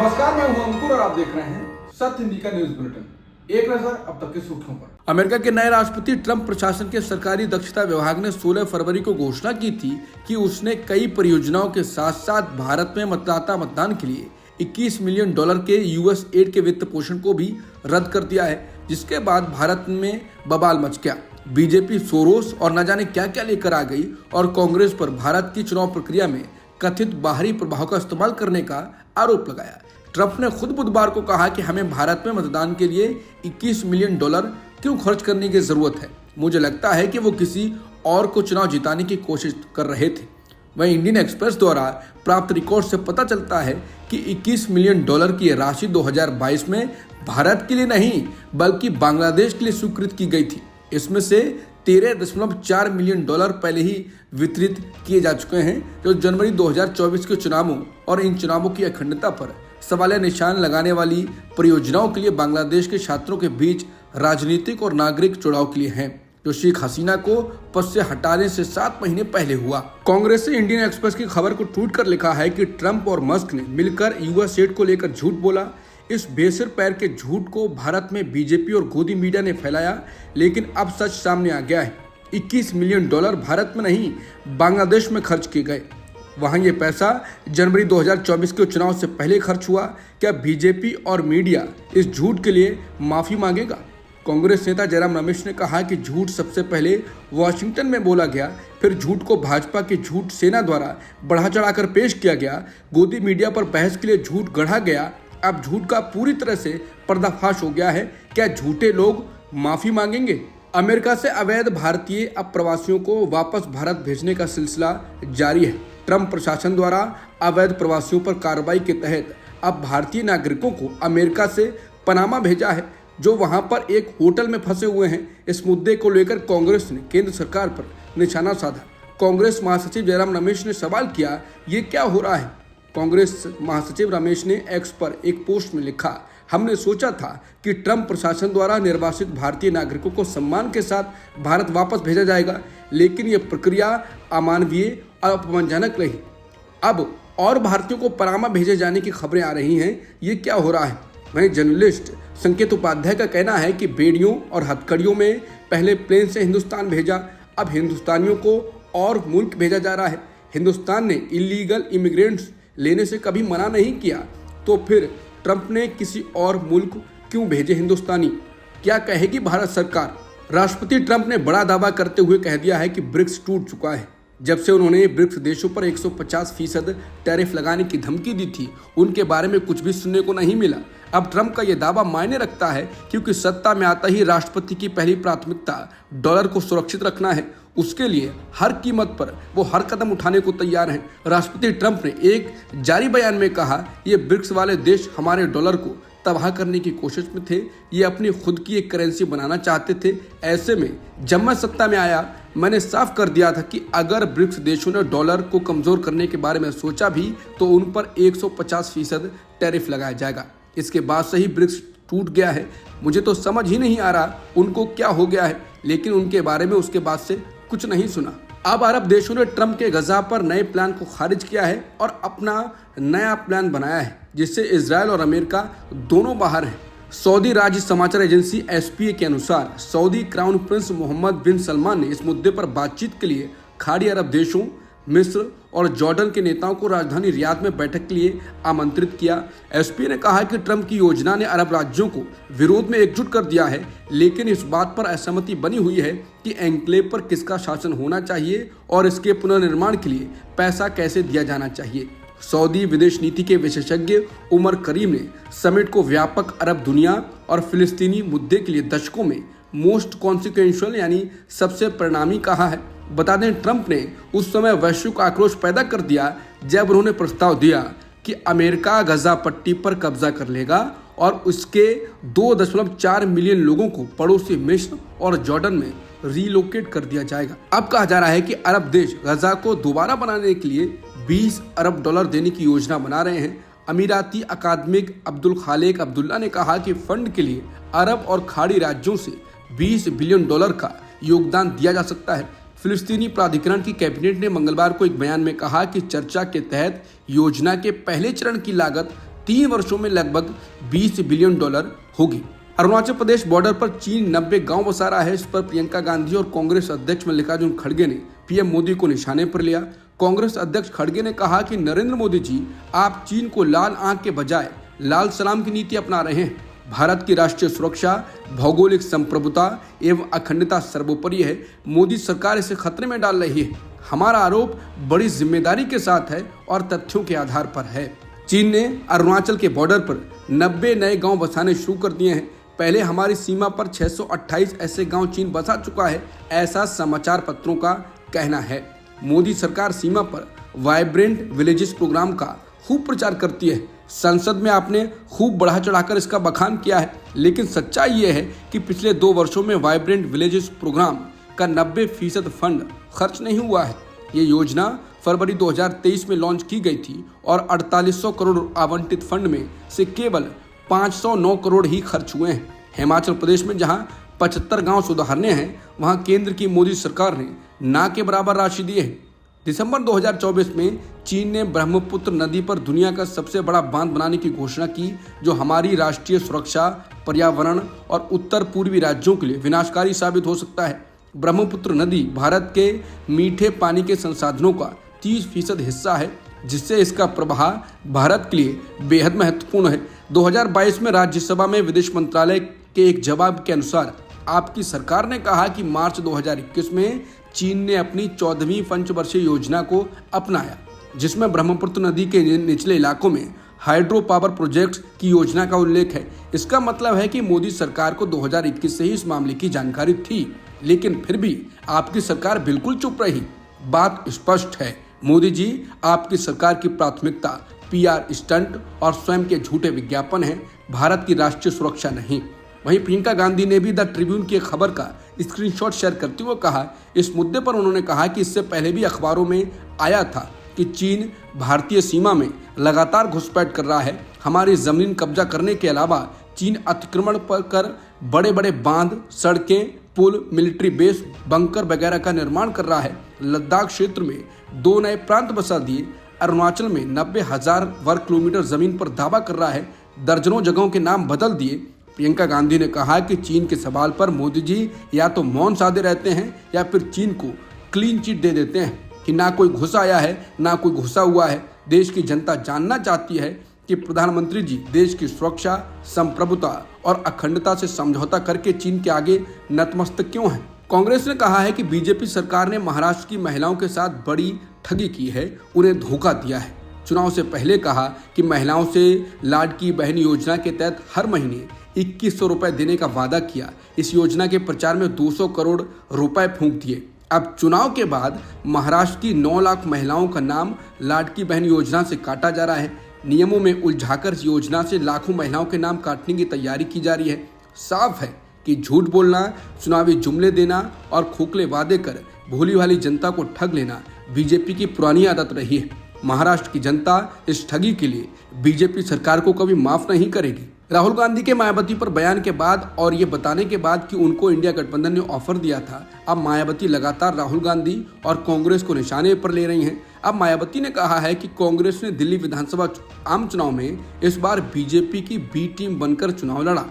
नमस्कार, मैं हूं अंकुर और आप देख रहे हैं सत्य हिंदी का न्यूज बुलेटिन। एक नजर अब तक की सुर्खियों पर। अमेरिका के नए राष्ट्रपति ट्रंप प्रशासन के सरकारी दक्षता विभाग ने 16 फरवरी को घोषणा की थी कि उसने कई परियोजनाओं के साथ साथ भारत में मतदाता मतदान के लिए $21 मिलियन के यूएस एड के वित्त पोषण को भी रद्द कर दिया है, जिसके बाद भारत में बवाल मच गया। बीजेपी सोरोस और न जाने क्या क्या लेकर आ गई और कांग्रेस पर भारत की चुनाव प्रक्रिया में कथित बाहरी प्रभाव का इस्तेमाल करने का आरोप लगाया। ट्रंप ने खुद बुधवार को कहा कि हमें भारत में मतदान के लिए $21 मिलियन क्यों खर्च करने की जरूरत है। मुझे लगता है कि वो किसी और को चुनाव जिताने की कोशिश कर रहे थे। वहीं इंडियन एक्सप्रेस द्वारा प्राप्त रिकॉर्ड से पता चलता है कि $21 मिलियन की राशि 2022 में भारत के लिए नहीं बल्कि बांग्लादेश के लिए स्वीकृत की गई थी। इसमें से $13.4 मिलियन पहले ही वितरित किए जा चुके हैं, जो जनवरी 2024 के चुनावों और इन चुनावों की अखंडता पर सवालिया निशान लगाने वाली परियोजनाओं के लिए बांग्लादेश के छात्रों के बीच राजनीतिक और नागरिक चुनाव के लिए हैं, जो शेख हसीना को पद से हटाने से 7 महीने पहले हुआ। कांग्रेस ने इंडियन एक्सप्रेस की खबर को ट्वीट कर लिखा है कि ट्रंप और मस्क ने मिलकर यूएस एड को लेकर झूठ बोला। इस बेसिर पैर के झूठ को भारत में बीजेपी और गोदी मीडिया ने फैलाया, लेकिन अब सच सामने आ गया है। $21 मिलियन भारत में नहीं बांग्लादेश में खर्च किए गए। वहां ये पैसा जनवरी 2024 के चुनाव से पहले खर्च हुआ। क्या बीजेपी और मीडिया इस झूठ के लिए माफी मांगेगा? कांग्रेस नेता जयराम रमेश ने कहा कि झूठ सबसे पहले वॉशिंगटन में बोला गया, फिर झूठ को भाजपा की झूठ सेना द्वारा बढ़ा चढ़ाकर पेश किया गया। गोदी मीडिया पर बहस के लिए झूठ गढ़ा गया। अब झूठ का पूरी तरह से पर्दाफाश हो गया है। क्या झूठे लोग माफी मांगेंगे? अमेरिका से अवैध भारतीय अप्रवासियों को वापस भारत भेजने का सिलसिला जारी है। ट्रंप प्रशासन द्वारा अवैध प्रवासियों पर कार्रवाई के तहत अब भारतीय नागरिकों को अमेरिका से पनामा भेजा है, जो वहां पर एक होटल में फंसे हुए हैं। इस मुद्दे को लेकर कांग्रेस ने केंद्र सरकार पर निशाना साधा। कांग्रेस महासचिव जयराम रमेश ने सवाल किया, ये क्या हो रहा है? कांग्रेस महासचिव रमेश ने एक्स पर एक पोस्ट में लिखा, हमने सोचा था कि ट्रंप प्रशासन द्वारा निर्वासित भारतीय नागरिकों को सम्मान के साथ भारत वापस भेजा जाएगा, लेकिन यह प्रक्रिया अमानवीय और अपमानजनक रही। अब और भारतीयों को पनामा भेजे जाने की खबरें आ रही हैं। ये क्या हो रहा है? वहीं जर्नलिस्ट संकेत उपाध्याय का कहना है कि बेड़ियों और हथकड़ियों में पहले प्लेन से हिंदुस्तान भेजा, अब हिंदुस्तानियों को और मुल्क भेजा जा रहा है। हिंदुस्तान ने इलीगल इमिग्रेंट्स लेने से कभी मना नहीं किया, तो फिर ट्रंप ने किसी और मुल्क क्यों भेजे हिंदुस्तानी? क्या कहेगी भारत सरकार? राष्ट्रपति ट्रंप ने बड़ा दावा करते हुए कह दिया है कि ब्रिक्स टूट चुका है। जब से उन्होंने ब्रिक्स देशों पर 150% टैरिफ लगाने की धमकी दी थी, उनके बारे में कुछ भी सुनने को नहीं मिला। अब ट्रंप का यह दावा मायने रखता है, क्योंकि सत्ता में आता ही राष्ट्रपति की पहली प्राथमिकता डॉलर को सुरक्षित रखना है। उसके लिए हर कीमत पर वो हर कदम उठाने को तैयार हैं। राष्ट्रपति ट्रंप ने एक जारी बयान में कहा, ये ब्रिक्स वाले देश हमारे डॉलर को तबाह करने की कोशिश में थे। ये अपनी खुद की एक करेंसी बनाना चाहते थे। ऐसे में जब मैं सत्ता में आया, मैंने साफ कर दिया था कि अगर ब्रिक्स देशों ने डॉलर को कमजोर करने के बारे में सोचा भी तो उन पर 150% टैरिफ लगाया जाएगा। इसके बाद से ही ब्रिक्स टूट गया है। मुझे तो समझ ही नहीं आ रहा उनको क्या हो गया है, लेकिन उनके बारे में उसके बाद से कुछ नहीं सुना। अब अरब देशों ने ट्रंप के गजा पर नए प्लान को खारिज किया है और अपना नया प्लान बनाया है, जिससे इजराइल और अमेरिका दोनों बाहर हैं। सऊदी राज्य समाचार एजेंसी एसपीए के अनुसार सऊदी क्राउन प्रिंस मोहम्मद बिन सलमान ने इस मुद्दे पर बातचीत के लिए खाड़ी अरब देशों मिस्र और जॉर्डन के नेताओं को राजधानी रियाद में बैठक के लिए आमंत्रित किया। एसपी ने कहा कि ट्रंप की योजना ने अरब राज्यों को विरोध में एकजुट कर दिया है, लेकिन इस बात पर असहमति बनी हुई है कि एन्क्लेव पर किसका शासन होना चाहिए और इसके पुनर्निर्माण के लिए पैसा कैसे दिया जाना चाहिए। सऊदी विदेश नीति के विशेषज्ञ उमर करीम ने समिट को व्यापक अरब दुनिया और फिलिस्तीनी मुद्दे के लिए दशकों में मोस्ट कॉन्सिक्वेंशियल यानी सबसे परिणामी कहा है। बता दें, ट्रंप ने उस समय वैश्विक आक्रोश पैदा कर दिया जब उन्होंने प्रस्ताव दिया कि अमेरिका गजा पट्टी पर कब्जा कर लेगा और उसके 2.4 मिलियन लोगों को पड़ोसी मिस्र और जॉर्डन में रीलोकेट कर दिया जाएगा। अब कहा जा रहा है कि अरब देश गजा को दोबारा बनाने के लिए $20 अरब देने की योजना बना रहे हैं। अमीराती अकादमिक अब्दुल खालेक अब्दुल्ला ने कहा कि फंड के लिए अरब और खाड़ी राज्यों से $20 बिलियन का योगदान दिया जा सकता है। फिलिस्तीनी प्राधिकरण की कैबिनेट ने मंगलवार को एक बयान में कहा कि चर्चा के तहत योजना के पहले चरण की लागत 3 वर्षों में लगभग $20 बिलियन होगी। अरुणाचल प्रदेश बॉर्डर पर चीन 90 गांव बसा रहा है। इस पर प्रियंका गांधी और कांग्रेस अध्यक्ष मल्लिकार्जुन खड़गे ने पीएम मोदी को निशाने पर लिया। कांग्रेस अध्यक्ष खड़गे ने कहा कि नरेंद्र मोदी जी, आप चीन को लाल आंख के बजाय लाल सलाम की नीति अपना रहे हैं। भारत की राष्ट्रीय सुरक्षा, भौगोलिक संप्रभुता एवं अखंडता सर्वोपरि है। मोदी सरकार इसे खतरे में डाल रही है। हमारा आरोप बड़ी जिम्मेदारी के साथ है और तथ्यों के आधार पर है। चीन ने अरुणाचल के बॉर्डर पर 90 नए गांव बसाने शुरू कर दिए हैं। पहले हमारी सीमा पर 628 ऐसे गांव चीन बसा चुका है, ऐसा समाचार पत्रों का कहना है। मोदी सरकार सीमा पर वाइब्रेंट विलेजेस प्रोग्राम का खूब प्रचार करती है। संसद में आपने खूब बढ़ा चढ़ाकर इसका बखान किया है, लेकिन सच्चाई ये है कि पिछले 2 वर्षों में वाइब्रेंट विलेजेस प्रोग्राम का 90% फंड खर्च नहीं हुआ है। ये योजना फरवरी 2023 में लॉन्च की गई थी और 4800 करोड़ आवंटित फंड में से केवल 509 करोड़ ही खर्च हुए हैं। हिमाचल प्रदेश में जहां 75 गांव सुधारने हैं, वहां केंद्र की मोदी सरकार ने ना के बराबर राशि दी है। दिसंबर 2024 में चीन ने ब्रह्मपुत्र नदी पर दुनिया का सबसे बड़ा बांध बनाने की घोषणा की, जो हमारी राष्ट्रीय सुरक्षा, पर्यावरण और उत्तर पूर्वी राज्यों के लिए विनाशकारी साबित हो सकता है। ब्रह्मपुत्र नदी भारत के मीठे पानी के संसाधनों का 30% हिस्सा है, जिससे इसका प्रवाह भारत के लिए बेहद महत्वपूर्ण है। 2022 में राज्यसभा में विदेश मंत्रालय के एक जवाब के अनुसार आपकी सरकार ने कहा कि मार्च 2021 में चीन ने अपनी 14वीं पंचवर्षीय योजना को अपनाया, जिसमें ब्रह्मपुत्र नदी के निचले इलाकों में हाइड्रो पावर प्रोजेक्ट्स की योजना का उल्लेख है। इसका मतलब है कि मोदी सरकार को 2021 से ही इस मामले की जानकारी थी, लेकिन फिर भी आपकी सरकार बिल्कुल चुप रही। बात स्पष्ट है, मोदी जी, आपकी सरकार की प्राथमिकता PR स्टंट और स्वयं के झूठे विज्ञापन है, भारत की राष्ट्रीय सुरक्षा नहीं। वहीं प्रियंका गांधी ने भी द ट्रिब्यून की खबर का स्क्रीनशॉट शेयर करते हुए कहा, इस मुद्दे पर उन्होंने कहा कि इससे पहले भी अखबारों में आया था कि चीन भारतीय सीमा में लगातार घुसपैठ कर रहा है। हमारी जमीन कब्जा करने के अलावा चीन अतिक्रमण पर कर बड़े बड़े बांध, सड़कें, पुल, मिलिट्री बेस, बंकर वगैरह का निर्माण कर रहा है। लद्दाख क्षेत्र में 2 नए प्रांत बसा दिए। अरुणाचल में 90,000 वर्ग किलोमीटर जमीन पर दावा कर रहा है। दर्जनों जगहों के नाम बदल दिए। प्रियंका गांधी ने कहा कि चीन के सवाल पर मोदी जी या तो मौन साधे रहते हैं या फिर चीन को क्लीन चिट दे देते हैं कि ना कोई घुस आया है, ना कोई घुसा हुआ है। देश की जनता जानना चाहती है कि प्रधानमंत्री जी देश की सुरक्षा, संप्रभुता और अखंडता से समझौता करके चीन के आगे नतमस्तक क्यों हैं। कांग्रेस ने कहा है कि बीजेपी सरकार ने महाराष्ट्र की महिलाओं के साथ बड़ी ठगी की है, उन्हें धोखा दिया है। चुनाव से पहले कहा कि महिलाओं से लाडकी बहन योजना के तहत हर महीने 2100 रुपए देने का वादा किया। इस योजना के प्रचार में 200 करोड़ रुपए फूंक दिए। अब चुनाव के बाद महाराष्ट्र की 9 लाख महिलाओं का नाम लाडकी बहन योजना से काटा जा रहा है। नियमों में उलझाकर इस योजना से लाखों महिलाओं के नाम काटने की तैयारी की जा रही है। साफ है कि झूठ बोलना, चुनावी जुमले देना और खोखले वादे कर भोली भाली जनता को ठग लेना बीजेपी की पुरानी आदत रही है। महाराष्ट्र की जनता इस ठगी के लिए बीजेपी सरकार को कभी माफ नहीं करेगी। राहुल गांधी के मायावती पर बयान के बाद और ये बताने के बाद कि उनको इंडिया गठबंधन ने ऑफर दिया था, अब मायावती लगातार राहुल गांधी और कांग्रेस को निशाने पर ले रही हैं। अब मायावती ने कहा है कि कांग्रेस ने दिल्ली विधानसभा आम चुनाव में इस बार बीजेपी की बी टीम बनकर चुनाव लड़ा।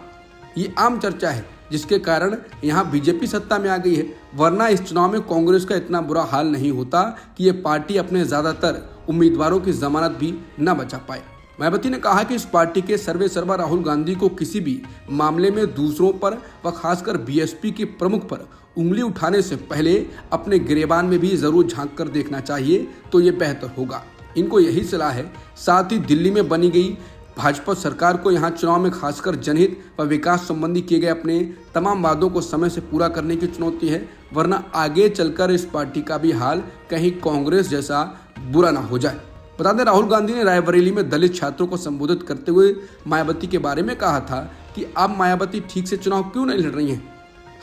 ये आम चर्चा है, जिसके कारण यहाँ बीजेपी सत्ता में आ गई है, वरना इस चुनाव में कांग्रेस का इतना बुरा हाल नहीं होता कि ये पार्टी अपने ज्यादातर उम्मीदवारों की जमानत भी न बचा पाए। मायावती ने कहा कि इस पार्टी के सर्वे सर्वा राहुल गांधी को किसी भी मामले में दूसरों पर व खासकर बीएसपी के प्रमुख पर उंगली उठाने से पहले अपने गिरेबान में भी जरूर झांक कर देखना चाहिए, तो ये बेहतर होगा। इनको यही सलाह है। साथ ही दिल्ली में बनी गई भाजपा सरकार को यहाँ चुनाव में खासकर जनहित व विकास संबंधी किए गए अपने तमाम वादों को समय से पूरा करने की चुनौती है, वरना आगे चलकर इस पार्टी का भी हाल कहीं कांग्रेस जैसा बुरा ना हो जाए। बता दें, राहुल गांधी ने रायबरेली में दलित छात्रों को संबोधित करते हुए मायावती के बारे में कहा था कि अब मायावती ठीक से चुनाव क्यों नहीं लड़ रही हैं।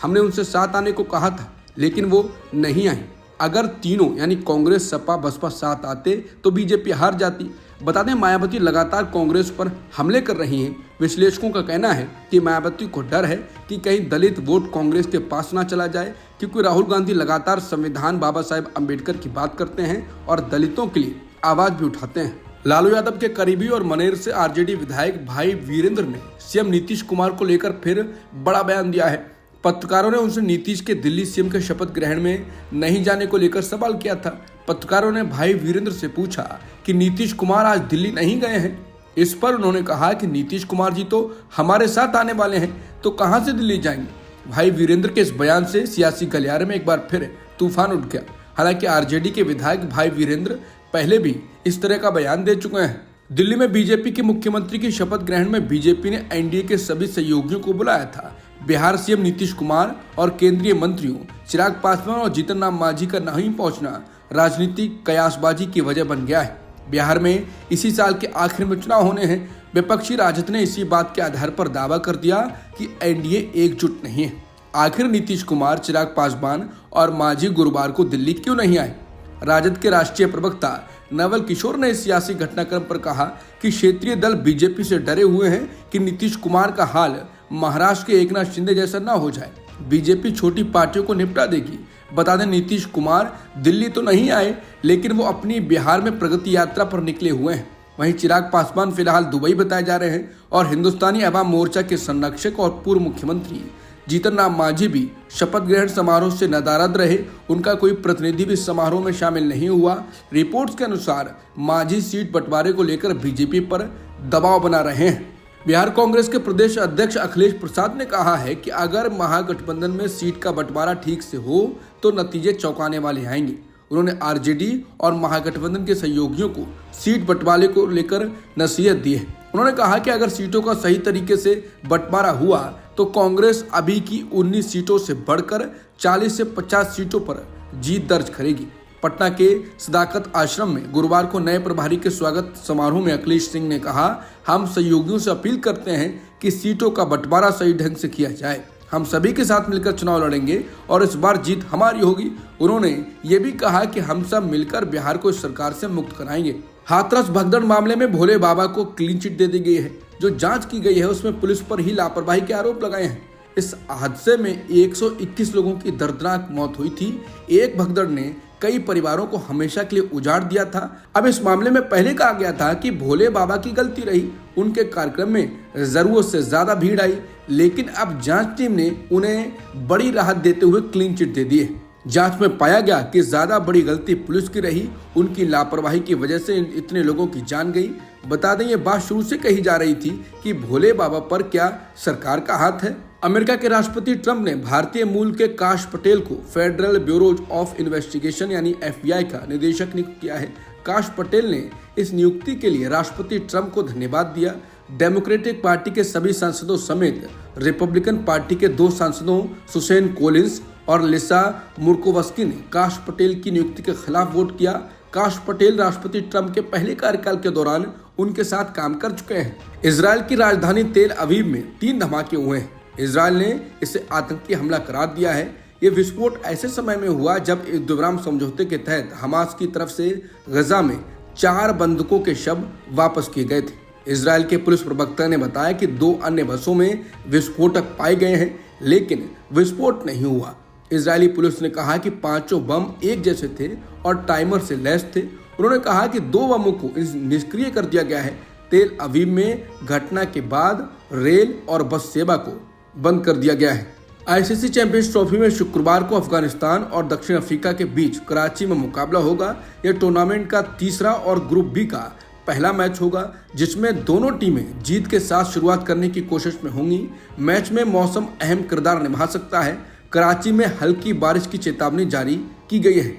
हमने उनसे साथ आने को कहा था, लेकिन वो नहीं आई। अगर तीनों यानी कांग्रेस, सपा, बसपा साथ आते तो बीजेपी हार जाती। बता दें, मायावती लगातार कांग्रेस पर हमले कर रही हैं। विश्लेषकों का कहना है कि मायावती को डर है कि कहीं दलित वोट कांग्रेस के पास ना चला जाए, क्योंकि राहुल गांधी लगातार संविधान बाबा साहेब अम्बेडकर की बात करते हैं और दलितों के लिए आवाज भी उठाते हैं। लालू यादव के करीबी और मनेर से आरजेडी विधायक भाई वीरेंद्र ने सीएम नीतीश कुमार को लेकर फिर बड़ा बयान दिया है। पत्रकारों ने उनसे नीतीश के दिल्ली सीएम के शपथ ग्रहण में नहीं जाने को लेकर सवाल किया था। पत्रकारों ने भाई वीरेंद्र से पूछा कि नीतीश कुमार आज दिल्ली नहीं गए हैं। इस पर उन्होंने कहा कि नीतीश कुमार जी तो हमारे साथ आने वाले हैं, तो कहां से दिल्ली जाएंगे। भाई वीरेंद्र के इस बयान से सियासी गलियारे में एक बार फिर तूफान उठ गया। हालांकि आरजेडी के विधायक भाई वीरेंद्र पहले भी इस तरह का बयान दे चुके हैं। दिल्ली में बीजेपी के मुख्यमंत्री की शपथ ग्रहण में बीजेपी ने एनडीए के सभी सहयोगियों को बुलाया था। बिहार सीएम नीतीश कुमार और केंद्रीय मंत्रियों चिराग पासवान और जीतन राम मांझी का नहीं पहुंचना राजनीतिक कयासबाजी की वजह बन गया है। बिहार में इसी साल के आखिर में चुनाव होने हैं। विपक्षी राजद ने इसी बात के आधार पर दावा कर दिया कि एनडीए एकजुट नहीं है। आखिर नीतीश कुमार, चिराग पासवान और मांझी गुरुवार को दिल्ली क्यों नहीं आए। राजद के राष्ट्रीय प्रवक्ता नवल किशोर ने इस सियासी घटनाक्रम पर कहा कि क्षेत्रीय दल बीजेपी से डरे हुए हैं कि नीतीश कुमार का हाल महाराष्ट्र के एकनाथ शिंदे जैसा न हो जाए। बीजेपी छोटी पार्टियों को निपटा देगी। बता दें, नीतीश कुमार दिल्ली तो नहीं आए, लेकिन वो अपनी बिहार में प्रगति यात्रा पर निकले हुए हैं। वहीं चिराग पासवान फिलहाल दुबई बताए जा रहे हैं और हिंदुस्तानी अवाम मोर्चा के संरक्षक और पूर्व मुख्यमंत्री जीतन राम मांझी भी शपथ ग्रहण समारोह से नदारद रहे। उनका कोई प्रतिनिधि भी समारोह में शामिल नहीं हुआ। रिपोर्ट्स के अनुसार मांझी सीट बंटवारे को लेकर बीजेपी पर दबाव बना रहे हैं। बिहार कांग्रेस के प्रदेश अध्यक्ष अखिलेश प्रसाद ने कहा है कि अगर महागठबंधन में सीट का बंटवारा ठीक से हो तो नतीजे चौंकाने वाले आएंगे। उन्होंने आरजेडी और महागठबंधन के सहयोगियों को सीट बंटवारे को लेकर नसीहत दी है। उन्होंने कहा कि अगर सीटों का सही तरीके से बंटवारा हुआ तो कांग्रेस अभी की 19 सीटों से बढ़कर 40 से 50 सीटों पर जीत दर्ज करेगी। पटना के सदाकत आश्रम में गुरुवार को नए प्रभारी के स्वागत समारोह में अखिलेश सिंह ने कहा, हम सहयोगियों से अपील करते हैं कि सीटों का बंटवारा सही ढंग से किया जाए। हम सभी के साथ मिलकर चुनाव लड़ेंगे और इस बार जीत हमारी होगी। उन्होंने ये भी कहा कि हम सब मिलकर बिहार को इस सरकार से मुक्त कराएंगे। हाथरस भगदड़ मामले में भोले बाबा को क्लीन चिट दे दी गई है। जो जांच की गई है उसमें पुलिस पर ही लापरवाही के आरोप लगाए हैं। इस हादसे में 121 लोगों की दर्दनाक मौत हुई थी। एक भगदड़ ने कई परिवारों को हमेशा के लिए उजाड़ दिया था। अब इस मामले में पहले कहा गया था कि भोले बाबा की गलती रही, उनके कार्यक्रम में जरूरत से ज्यादा भीड़ आई, लेकिन अब जांच टीम ने उन्हें बड़ी राहत देते हुए क्लीन चिट दे दी है। जांच में पाया गया कि ज्यादा बड़ी गलती पुलिस की रही। उनकी लापरवाही की वजह से इतने लोगों की जान गई। बता दें, ये बात शुरू से कही जा रही थी कि भोले बाबा पर क्या सरकार का हाथ है। अमेरिका के राष्ट्रपति ट्रंप ने भारतीय मूल के काश पटेल को फेडरल ब्यूरो ऑफ इन्वेस्टिगेशन यानी FBI का निदेशक नियुक्त किया है। काश पटेल ने इस नियुक्ति के लिए राष्ट्रपति ट्रंप को धन्यवाद दिया। डेमोक्रेटिक पार्टी के सभी सांसदों समेत रिपब्लिकन पार्टी के 2 सांसदों सुसैन कोलिंस और लिसा मुर्कोवस्की ने काश पटेल की नियुक्ति के खिलाफ वोट किया। काश पटेल राष्ट्रपति ट्रंप के पहले कार्यकाल के दौरान उनके साथ काम कर चुके हैं। इजराइल की राजधानी तेल अवीव में 3 धमाके हुए हैं। इजराइल ने इसे आतंकी हमला करार दिया है। ये विस्फोट ऐसे समय में हुआ जब युद्धविराम समझौते के तहत हमास की तरफ से गजा में 4 बंधकों के शव वापस किए गए थे। इजराइल के पुलिस प्रवक्ता ने बताया कि 2 अन्य बसों में विस्फोटक पाए गए हैं, लेकिन विस्फोट नहीं हुआ। इजरायली पुलिस ने कहा कि 5 बम एक जैसे थे और टाइमर से लैस थे। उन्होंने कहा कि 2 बमों को निष्क्रिय कर दिया गया है। तेल अवीव में घटना के बाद रेल और बस सेवा को बंद कर दिया गया है। आईसीसी चैंपियंस ट्रॉफी में शुक्रवार को अफगानिस्तान और दक्षिण अफ्रीका के बीच कराची में मुकाबला होगा। यह टूर्नामेंट का तीसरा और ग्रुप बी का पहला मैच होगा, जिसमें दोनों टीमें जीत के साथ शुरुआत करने की कोशिश में होंगी। मैच में मौसम अहम किरदार निभा सकता है। कराची में हल्की बारिश की चेतावनी जारी की गई है।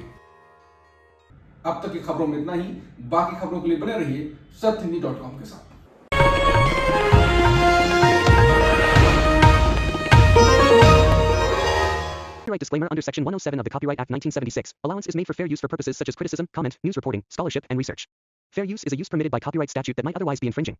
अब तक की खबरों में इतना ही। बाकी खबरों के लिए बने रहिए सत्यहिंदी.com के साथ। Copyright disclaimer under Section 107 of the Copyright Act 1976. Allowance is made for fair use for purposes such as criticism, comment, news reporting, scholarship, and research. Fair use is a use permitted by copyright statute that might otherwise be infringing.